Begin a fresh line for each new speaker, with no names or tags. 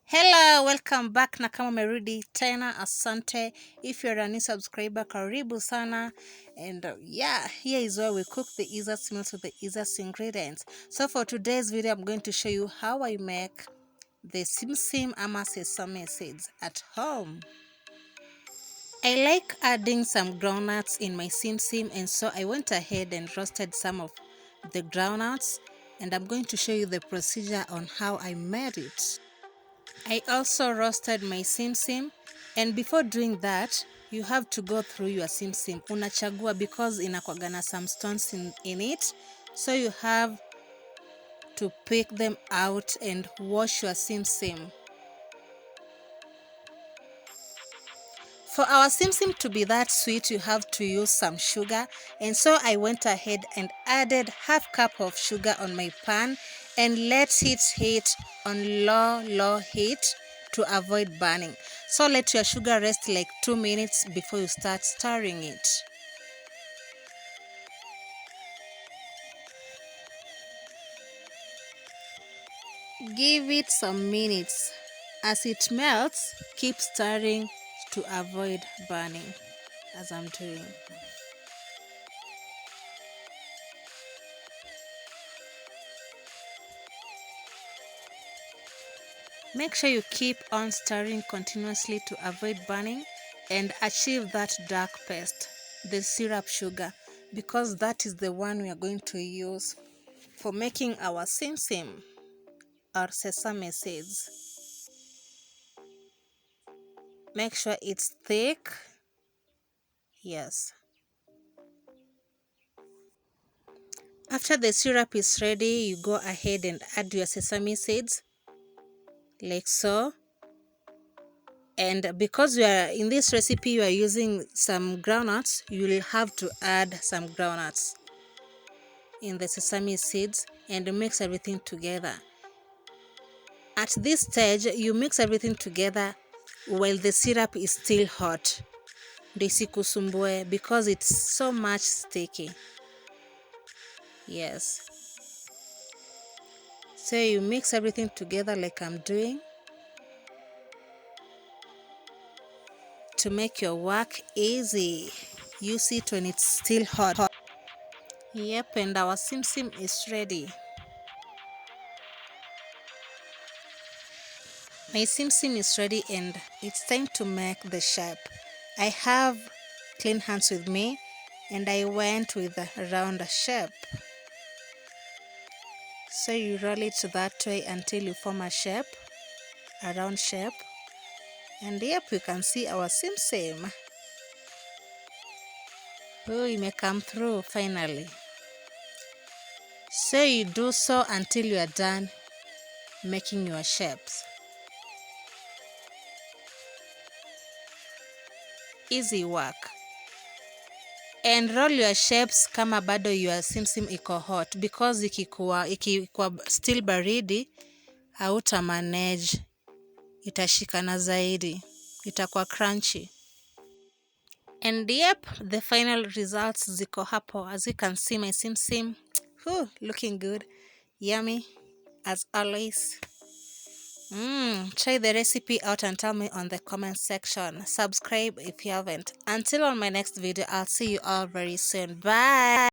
Hello, welcome back na kama umerudi tena asante. If you're a new subscriber, karibu sana. And yeah, here is where we cook the easiest meals with the easiest ingredients. So for today's video, I'm going to show you how I make the simsim ama sesame seeds at home. I like adding some groundnuts in my simsim, and so I went ahead and roasted some of the groundnuts, and I'm going to show you the procedure on how I made it. I also roasted my simsim, and before doing that you have to go through your simsim. Unachagua because inakuwaga na some stones in it, so you have to pick them out and wash your simsim. For our simsim to be that sweet, you have to use some sugar, and so I went ahead and added half cup of sugar on my pan and let it heat on low heat to avoid burning. So let your sugar rest like 2 minutes before you start stirring it. Give it some minutes. As it melts, keep stirring to avoid burning, as I'm doing. Make sure you keep on stirring continuously to avoid burning and achieve that dark paste, the syrup sugar, because that is the one we are going to use for making our simsim or sesame seeds. Make sure it's thick. Yes. After the syrup is ready, you go ahead and add your sesame seeds like so. And because we are in this recipe, you are using some groundnuts, you will have to add some groundnuts in the sesame seeds and mix everything together. At this stage, you mix everything together while the syrup is still hot. Isikusumbue because it's so much sticky. Yes. So you mix everything together like I'm doing to make your work easy. Use it when it's still hot. Yep, and our simsim is ready. My simsim is ready and it's time to make the shape. I have clean hands with me and I went with a round shape. So you roll it that way until you form a shape, a round shape. And yep, you can see our simsim. Oh, it may come through finally. So you do so until you are done making your shapes. Easy work. And roll your shapes kama bado your simsim iko hot, because ikikuwa still baridi hauta manage, itashikana zaidi, itakuwa crunchy. And yep, the final results ziko hapo. As you can see, my simsim, looking good, yummy as always. Try the recipe out and tell me on the comment section. Subscribe if you haven't. Until on my next video, I'll see you all very soon. Bye.